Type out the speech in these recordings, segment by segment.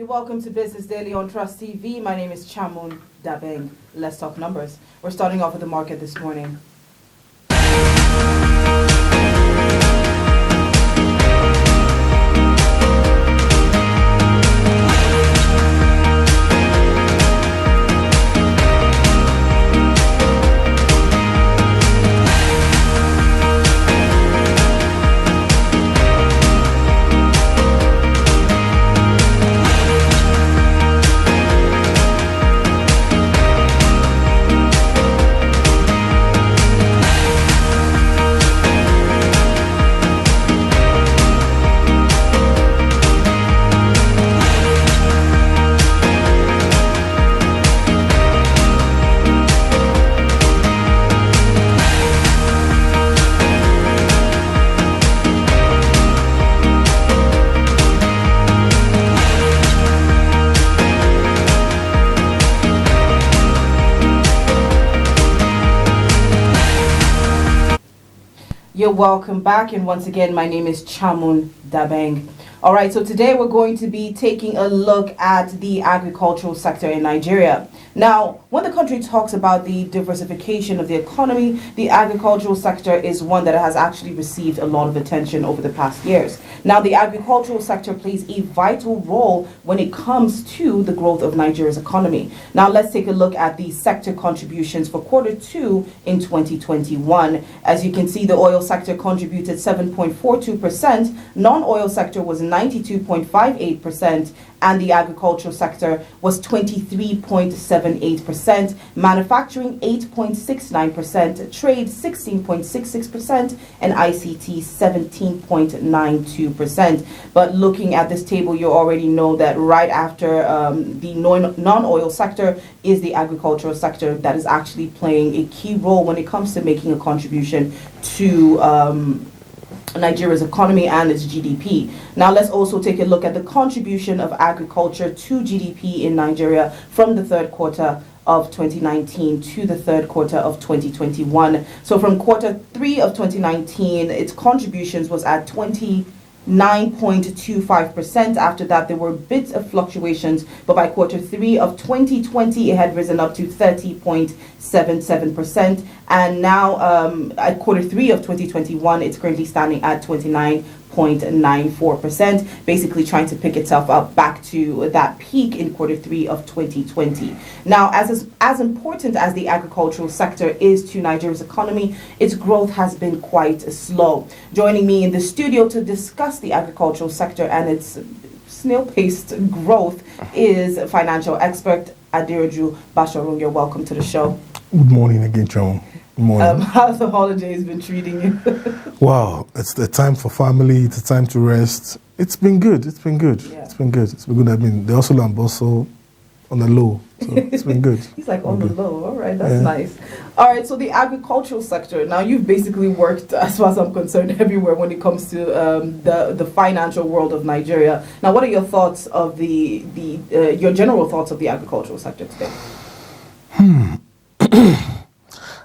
welcome to Business Daily on Trust TV. My name is Chamun Dabeng. Let's talk numbers. We're starting off with the market this morning. You're welcome back, and once again, my name is Chamun Dabeng. All right, so today we're going to be taking a look at the agricultural sector in Nigeria. Now, when the country talks about the diversification of the economy, the agricultural sector is one that has actually received a lot of attention over the past years. Now, the agricultural sector plays a vital role when it comes to the growth of Nigeria's economy. Now, let's take a look at the sector contributions for Q2 in 2021. As you can see, the oil sector contributed 7.42%, non-oil sector was 92.58%, and the agricultural sector was 23.78%, manufacturing 8.69%, trade 16.66%, and ICT 17.92%. But looking at this table, you already know that right after the non-oil sector is the agricultural sector that is actually playing a key role when it comes to making a contribution to Nigeria's economy and its GDP. Now let's also take a look at the contribution of agriculture to GDP in Nigeria from the third quarter of 2019 to the third quarter of 2021. So from Q3 of 2019, its contributions was at 29.25%. After that, there were bits of fluctuations, but by Q3 of 2020, it had risen up to 30.77%. And now at Q3 of 2021, it's currently standing at 29.94%, basically trying to pick itself up back to that peak in Q3 of 2020. Now, as important as the agricultural sector is to Nigeria's economy, its growth has been quite slow. Joining me in the studio to discuss the agricultural sector and its snail-paced growth is financial expert Aderoju Basharun. You're welcome to the show. Good morning again, John. Good morning. How's the holidays been treating you? Wow, it's the time for family, it's the time to rest. It's been good, Yeah. It's been good. It's been good. I mean, the hustle and bustle on the low, so it's been good. He's like, on the low, all right, that's nice. All right, so the agricultural sector, now you've basically worked, as far as I'm concerned, everywhere when it comes to the financial world of Nigeria. Now, what are your thoughts of your general thoughts of the agricultural sector today?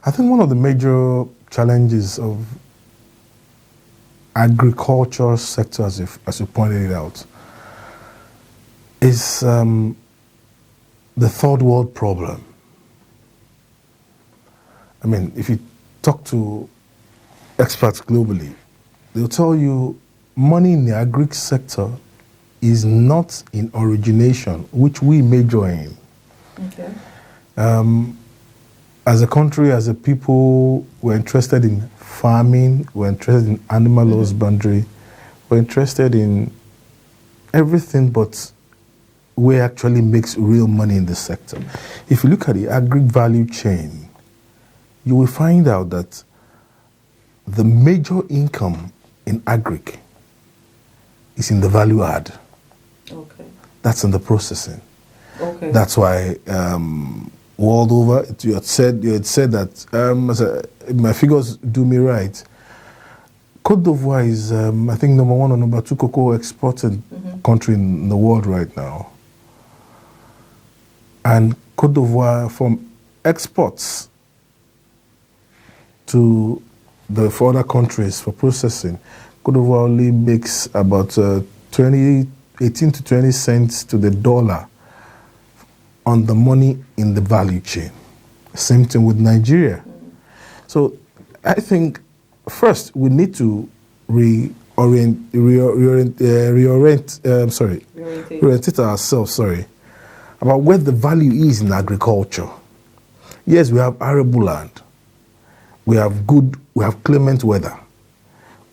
I think one of the major challenges of agriculture sector, as you pointed it out, is the third world problem. I mean, if you talk to experts globally, they'll tell you money in the agric sector is not in origination, which we major in. Okay. As a country, as a people, we're interested in farming, we're interested in animal husbandry, we're interested in everything but where actually makes real money in the sector. If you look at the agri value chain, you will find out that the major income in agric is in the value add. Okay. That's in the processing. Okay. That's why world over, you had said that, if my figures do me right, Côte d'Ivoire is, I think, number 1 or number 2 cocoa exporting country in the world right now. And Côte d'Ivoire, from exports to the further countries for processing, Côte d'Ivoire only makes about 20 18 to 20 cents to the dollar on the money in the value chain. Same thing with Nigeria. So I think first we need to reorientate ourselves, about where the value is in agriculture. Yes, we have arable land. We have clement weather.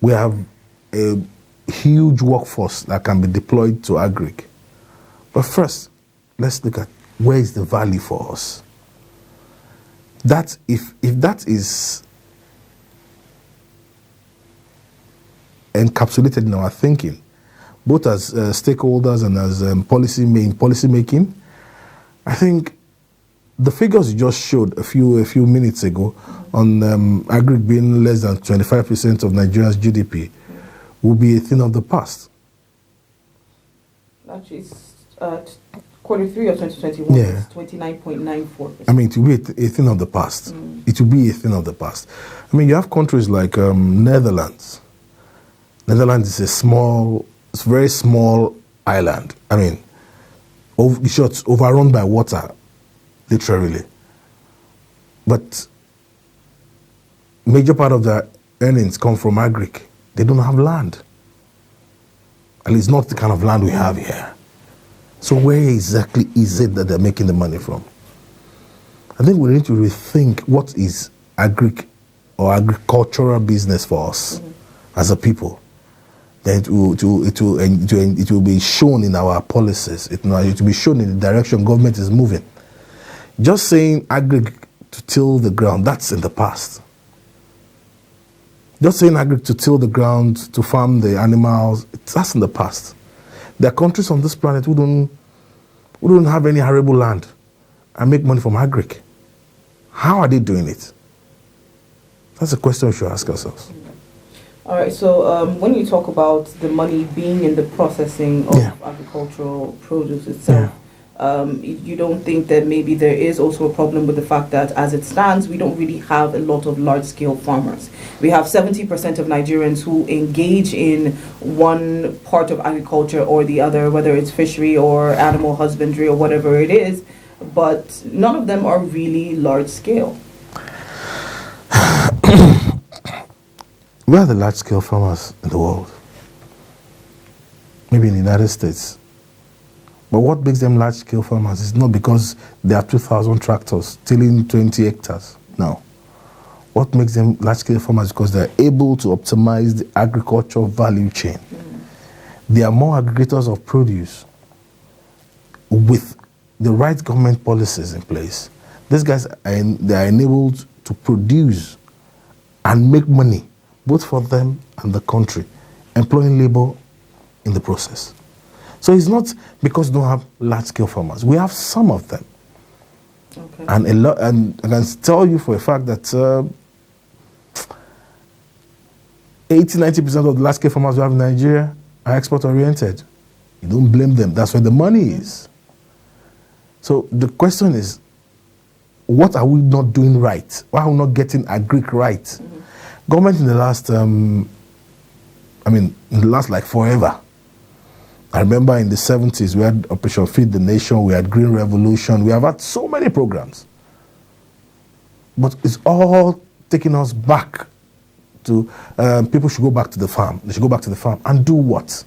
We have a huge workforce that can be deployed to Agric. But first, let's look at where is the value for us. That if that is encapsulated in our thinking, both as stakeholders and as policy making, I think the figures you just showed a few minutes ago on Agric being less than 25% of Nigeria's GDP will be a thing of the past. Actually, quarter three of 2021 is 29.94%. I mean, it will be a thing of the past. It will be a thing of the past. I mean, you have countries like Netherlands. Netherlands is it's a very small island. I mean, it's overrun by water, literally. But major part of their earnings come from Agric. They don't have land. At least not the kind of land we have here. So where exactly is it that they're making the money from? I think we need to rethink what is Agric or agricultural business for us as a people. Then it will be shown in our policies. It will be shown in the direction government is moving. Just saying Agric to till the ground, that's in the past. Just saying Agric to till the ground, to farm the animals, that's in the past. There are countries on this planet who don't have any arable land and make money from Agric. How are they doing it? That's a question we should ask ourselves. All right, so when you talk about the money being in the processing of agricultural produce itself, you don't think that maybe there is also a problem with the fact that as it stands, we don't really have a lot of large-scale farmers. We have 70% of Nigerians who engage in one part of agriculture or the other, whether it's fishery or animal husbandry or whatever it is, but none of them are really large-scale. We are the large-scale farmers in the world. Maybe in the United States. But what makes them large-scale farmers is not because they have 2,000 tractors tilling 20 hectares. No. What makes them large-scale farmers is because they're able to optimize the agricultural value chain. They are more aggregators of produce with the right government policies in place. These guys, they are enabled to produce and make money, both for them and the country, employing labor in the process. So it's not because we don't have large-scale farmers. We have some of them. Okay. And I can tell you for a fact that 80-90% of the large-scale farmers we have in Nigeria are export-oriented. You don't blame them. That's where the money is. So the question is, what are we not doing right? Why are we not getting Agric right? Government in the last, in the last like forever. I remember in the 70s, we had Operation Feed the Nation, we had Green Revolution, we have had so many programs. But it's all taking us back to, people should go back to the farm. They should go back to the farm and do what?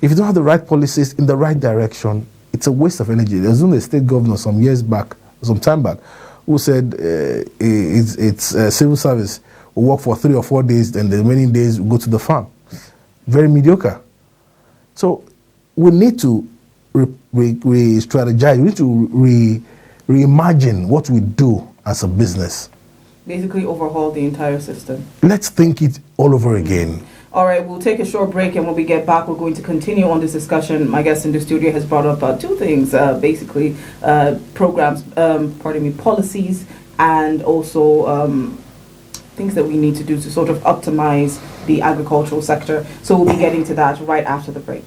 If you don't have the right policies in the right direction, it's a waste of energy. There was only a state governor some time back, who said it's civil service will work for 3 or 4 days, and the remaining days will go to the farm. Very mediocre. So we need to re-strategize. We need to reimagine what we do as a business. Basically overhaul the entire system. Let's think it all over again. All right, we'll take a short break, and when we get back, we're going to continue on this discussion. My guest in the studio has brought up two things, basically programs, policies, and also things that we need to do to sort of optimize the agricultural sector. So we'll be getting to that right after the break.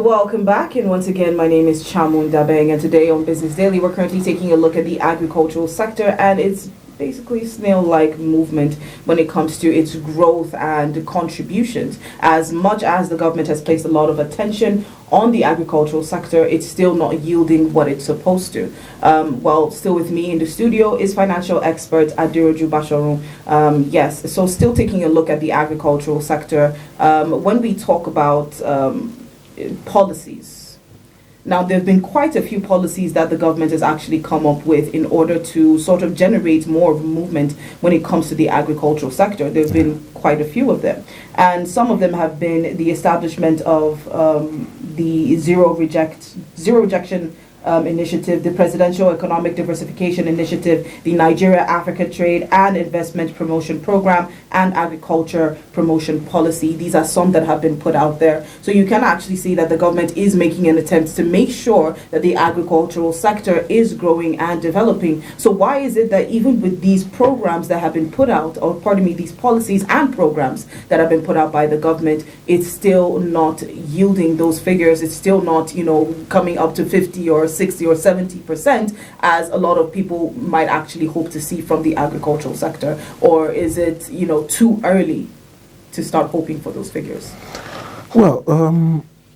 Welcome back, and once again, my name is Chamun Dabeng, and today on Business Daily, we're currently taking a look at the agricultural sector and its basically snail-like movement when it comes to its growth and contributions. As much as the government has placed a lot of attention on the agricultural sector, it's still not yielding what it's supposed to. Well, still with me in the studio is financial expert Adiroju Basharun. Yes, so still taking a look at the agricultural sector. When we talk about policies, now, there have been quite a few policies that the government has actually come up with in order to sort of generate more of a movement when it comes to the agricultural sector. There have been quite a few of them. And some of them have been the establishment of the zero rejection initiative, the Presidential Economic Diversification Initiative, the Nigeria-Africa Trade and Investment Promotion Program, and Agriculture Promotion Policy. These are some that have been put out there. So you can actually see that the government is making an attempt to make sure that the agricultural sector is growing and developing. So why is it that even with these programs that have been put out, or pardon me, these policies and programs that have been put out by the government, it's still not yielding those figures? It's still not, coming up to 50 or 60 or 70%, as a lot of people might actually hope to see from the agricultural sector? Or is it, too early to start hoping for those figures? Well,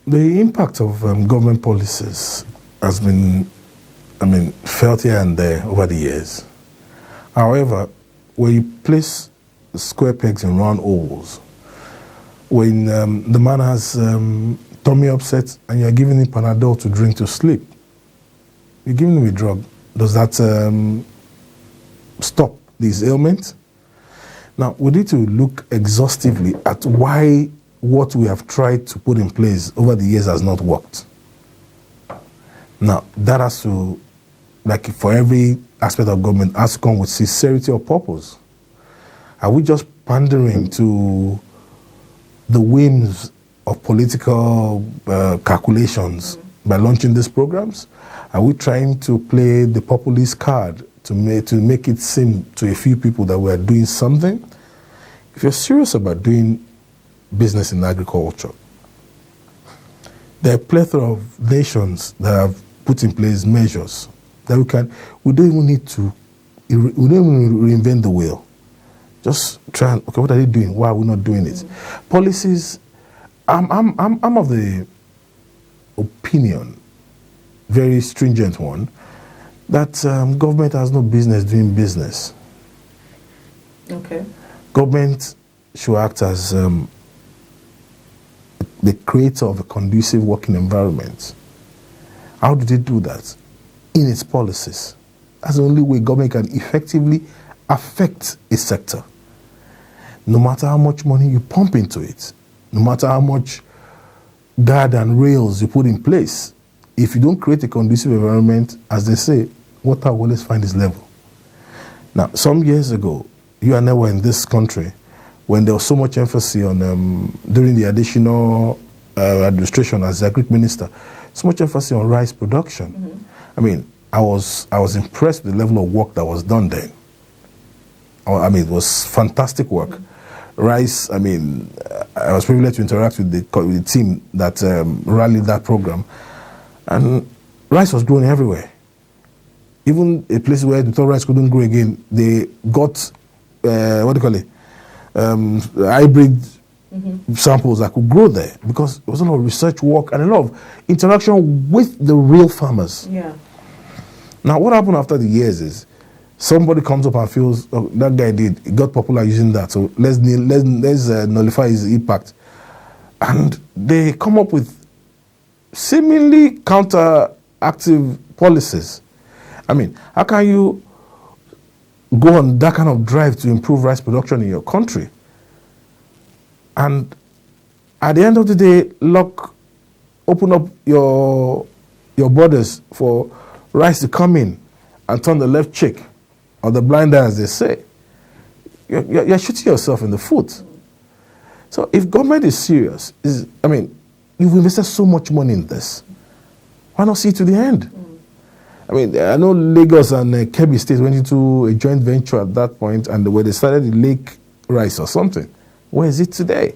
the impact of government policies has been, felt here and there over the years. However, when you place square pegs in round holes, when the man has tummy upset and you're giving him Panadol to drink to sleep, you're giving him a drug, does that stop this ailment? Now, we need to look exhaustively at why what we have tried to put in place over the years has not worked. Now, that has to, like for every aspect of government, has to come with sincerity of purpose. Are we just pandering to the whims of political calculations by launching these programs? Are we trying to play the populist card to make it seem to a few people that we're doing something? If you're serious about doing business in agriculture, there are a plethora of nations that have put in place measures that we don't even need to, we don't even reinvent the wheel. Just try and, okay, what are they doing? Why are we not doing it? Policies, I'm of the opinion, very stringent one, that government has no business doing business. Okay. Government should act as the creator of a conducive working environment. How do they do that? In its policies. That's the only way government can effectively affect a sector. No matter how much money you pump into it, no matter how much guard and rails you put in place, if you don't create a conducive environment, as they say, water will always find its level. Now, some years ago, you and I were in this country when there was so much emphasis on, during the additional administration as the Agric minister, so much emphasis on rice production. I was impressed with the level of work that was done then. It was fantastic work. Rice, I was privileged to interact with the team that rallied that program. And rice was grown everywhere. Even a place where the thought rice couldn't grow again, they got, hybrid samples that could grow there, because it was a lot of research work and a lot of interaction with the real farmers. Yeah. Now, what happened after the years is somebody comes up and feels, oh, that guy he got popular using that, so let's nullify his impact. And they come up with seemingly counteractive policies. How can you go on that kind of drive to improve rice production in your country, and at the end of the day, open up your borders for rice to come in and turn the left cheek, or the blind eye, as they say? You're shooting yourself in the foot. So if government is serious, you've invested so much money in this, why not see it to the end? I know Lagos and Kebbi State went into a joint venture at that point, and where they started the lake rice or something. Where is it today?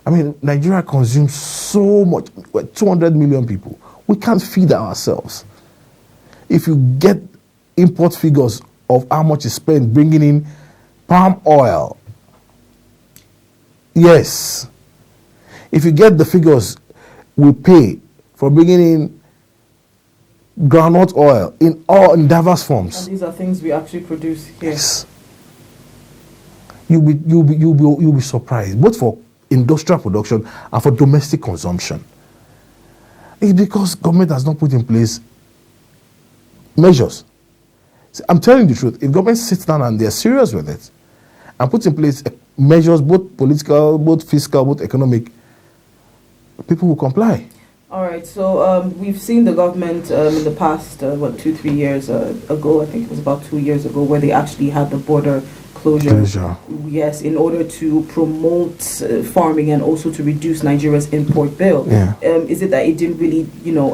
I mean, Nigeria consumes so much, 200 million people. We can't feed ourselves. If you get import figures of how much is spent bringing in palm oil, yes. If you get the figures we pay for bringing in groundnut oil in diverse forms. And these are things we actually produce here. Yes. You'll be surprised, both for industrial production and for domestic consumption. It's because government has not put in place measures. See, I'm telling you the truth. If government sits down and they're serious with it and put in place measures, both political, both fiscal, both economic, people will comply. All right, so we've seen the government in the past, 2-3 years ago, I think it was about 2 years ago, where they actually had the border closure. Yes, in order to promote farming and also to reduce Nigeria's import bill. Yeah. Is it that it didn't really,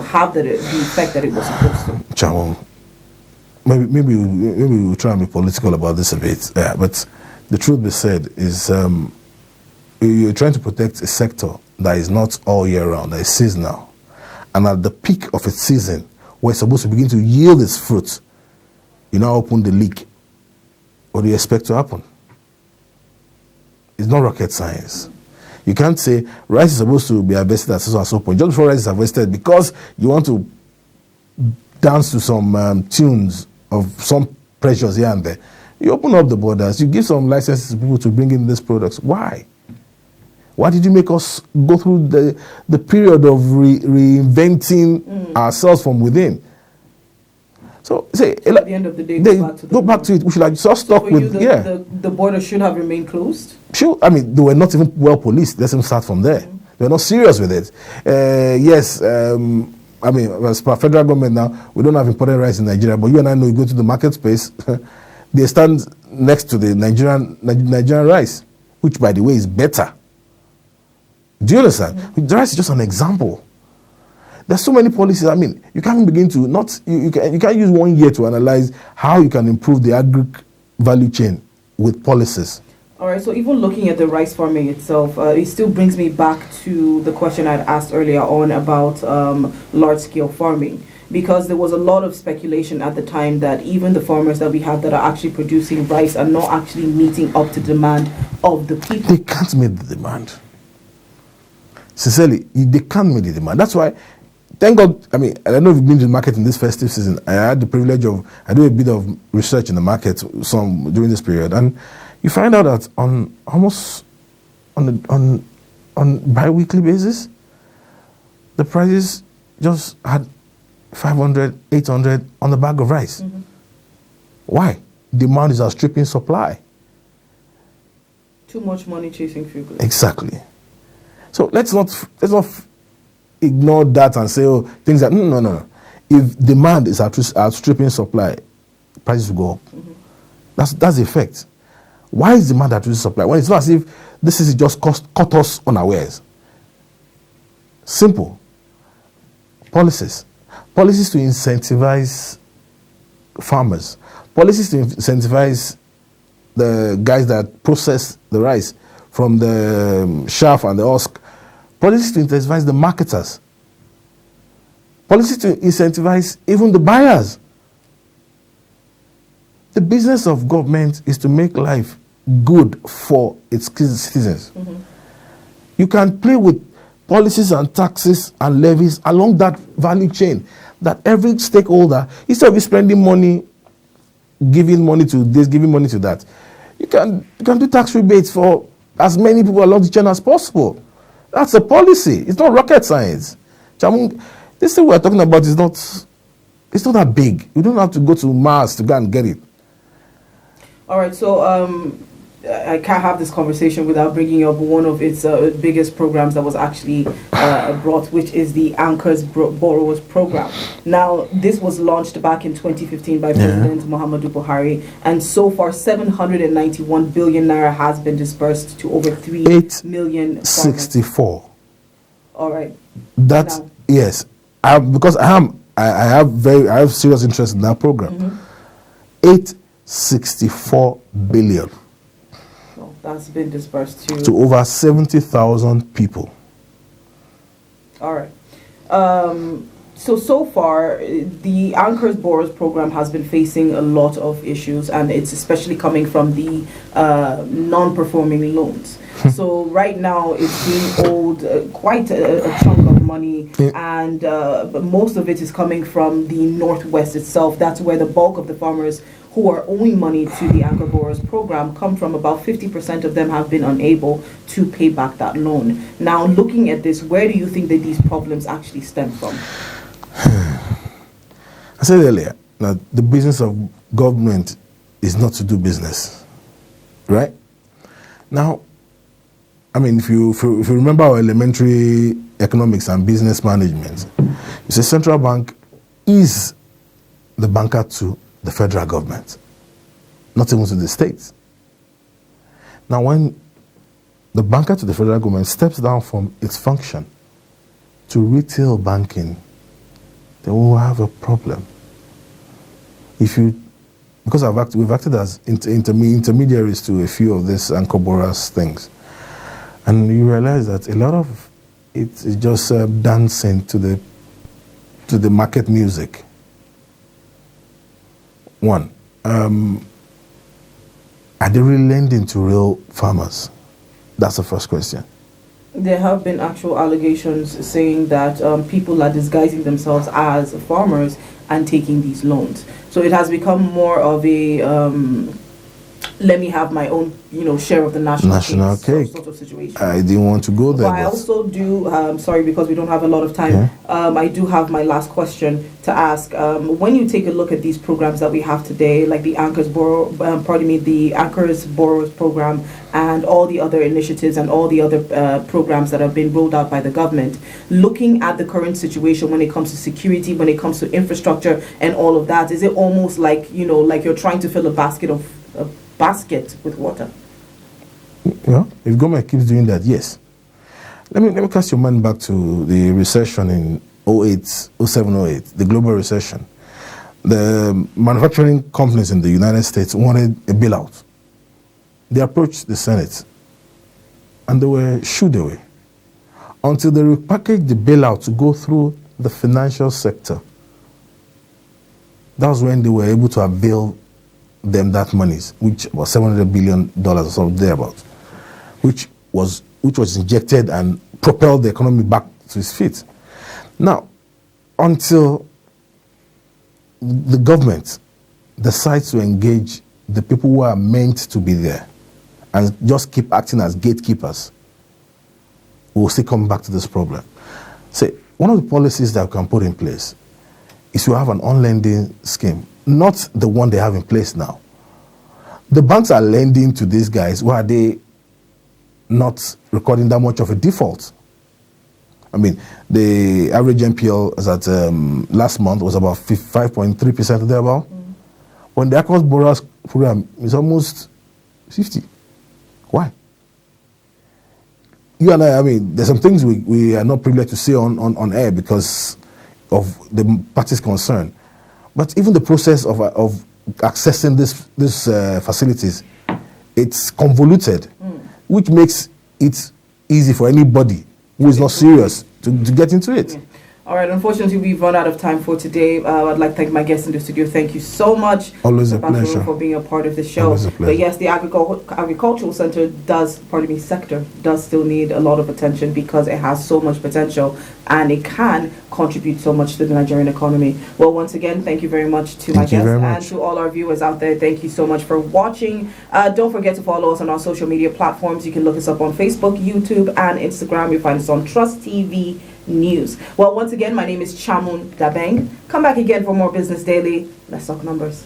have the effect that it was supposed to? Chamo, maybe we'll try and be political about this a bit. Yeah, but the truth be said is you're trying to protect a sector that is not all year round, that is seasonal. And at the peak of its season, where it's supposed to begin to yield its fruit, you now open the leak. What do you expect to happen? It's not rocket science. You can't say rice is supposed to be harvested at so and so point. Just before rice is harvested, because you want to dance to some tunes of some pressures here and there, you open up the borders, you give some licenses to people to bring in these products. Why? Why did you make us go through the period of reinventing ourselves from within? So, say, at the end of the day, go back to it. We should have just stuck with, the border should have remained closed? Sure. I mean, they were not even well policed. Let's even start from there. They were not serious with it. Yes, I mean, as per federal government now, we don't have imported rice in Nigeria, but you and I know you go to the market space, they stand next to the Nigerian rice, which, by the way, is better. Do you understand? The rice is just an example. There's so many policies. I mean, you can't begin to you can't use 1 year to analyze how you can improve the agric value chain with policies. All right, so even looking at the rice farming itself, it still brings me back to the question I'd asked earlier on about large-scale farming, because there was a lot of speculation at the time that even the farmers that we have that are actually producing rice are not actually meeting up to demand of the people. They can't meet the demand. Sincerely, they can't meet the demand. That's why, thank God, I mean, I don't know if you've been to the market in this festive season. I had the privilege of, I do a bit of research in the market during this period, and you find out that on bi-weekly basis, the prices just had 500, 800 on the bag of rice. Why? Demand is outstripping supply. Too much money chasing fuel. Exactly. So let's not ignore that and say, oh, things that no. If demand is outstripping supply, prices will go up. That's the effect. Why is demand outstripping supply? When it's not as if this is just caught us unawares. Simple. Policies to incentivize farmers. Policies to incentivize the guys that process the rice from the chaff and the husk. Policies to incentivize the marketers. Policies to incentivize even the buyers. The business of government is to make life good for its citizens. You can play with policies and taxes and levies along that value chain, that every stakeholder, instead of spending money, giving money to this, giving money to that, you can do tax rebates for as many people along the chain as possible. That's a policy. It's not rocket science. This thing we're talking about is not that big. You don't have to go to Mars to go and get it. All right, so I can't have this conversation without bringing up one of its biggest programs that was actually brought, which is the Anchors Borrowers Program. Now, this was launched back in 2015 by President Muhammadu Buhari, and so far 791 billion naira has been dispersed to over 3 million farmers. 64. All right. Yes, because I have serious interest in that program. 864 billion. that's been dispersed to over 70,000 people. All right. So far, the Anchors Borrowers Program has been facing a lot of issues, and it's especially coming from the non-performing loans. So right now, it's being owed quite a chunk of money, and but most of it is coming from the Northwest itself. That's where the bulk of the farmers who are owing money to the Anchor Borrowers Program come from. About 50% of them have been unable to pay back that loan. Now, looking at this, where do you think that these problems actually stem from? I said earlier, now the business of government is not to do business, right? Now, I mean, if you remember our elementary economics and business management, you say central bank is the banker to the federal government, not even to the states. Now, when the banker to the federal government steps down from its function to retail banking, then we will have a problem. Because we've acted as intermediaries to a few of these Anchor Borrowers things, and you realize that a lot of it is just dancing to the market music. One, are they really lending to real farmers? That's the first question. There have been actual allegations saying that people are disguising themselves as farmers and taking these loans. So it has become more of a let me have my own, share of the national cake sort of situation. I didn't want to go there. But I also do, sorry, because we don't have a lot of time, I do have my last question to ask. When you take a look at these programs that we have today, like the Anchors Borrowers Program and all the other initiatives and all the other programs that have been rolled out by the government, looking at the current situation when it comes to security, when it comes to infrastructure and all of that, is it almost like, like you're trying to fill a basket with water? Yeah, if government keeps doing that, yes. Let me cast your mind back to the recession in 07, 08, the global recession. The manufacturing companies in the United States wanted a bailout. They approached the Senate and they were shooed away until they repackaged the bailout to go through the financial sector. That was when they were able to avail them that monies, which was $700 billion or something thereabout, which was injected and propelled the economy back to its feet. Now, until the government decides to engage the people who are meant to be there and just keep acting as gatekeepers, we'll still come back to this problem. Say, one of the policies that we can put in place is to have an on-lending scheme, not the one they have in place now. The banks are lending to these guys. Why are they not recording that much of a default? I mean, the average NPL as at last month was about 5.3% thereabout. When the Anchor Borrowers Program is almost 50. Why? You and I mean, there's some things we are not privileged to say on air because of the parties concerned. But even the process of accessing these facilities, it's convoluted, which makes it easy for anybody who is not serious to get into it. All right, unfortunately, we've run out of time for today. I'd like to thank my guests in the studio. Thank you so much. Always a pleasure. For being a part of the show. Always a pleasure. But yes, the agricultural sector does still need a lot of attention because it has so much potential and it can contribute so much to the Nigerian economy. Well, once again, thank you very much to my guests and to all our viewers out there. Thank you so much for watching. Don't forget to follow us on our social media platforms. You can look us up on Facebook, YouTube, and Instagram. You find us on Trust TV News. Well, once again, my name is Chamun Dabeng. Come back again for more Business Daily. Let's talk numbers.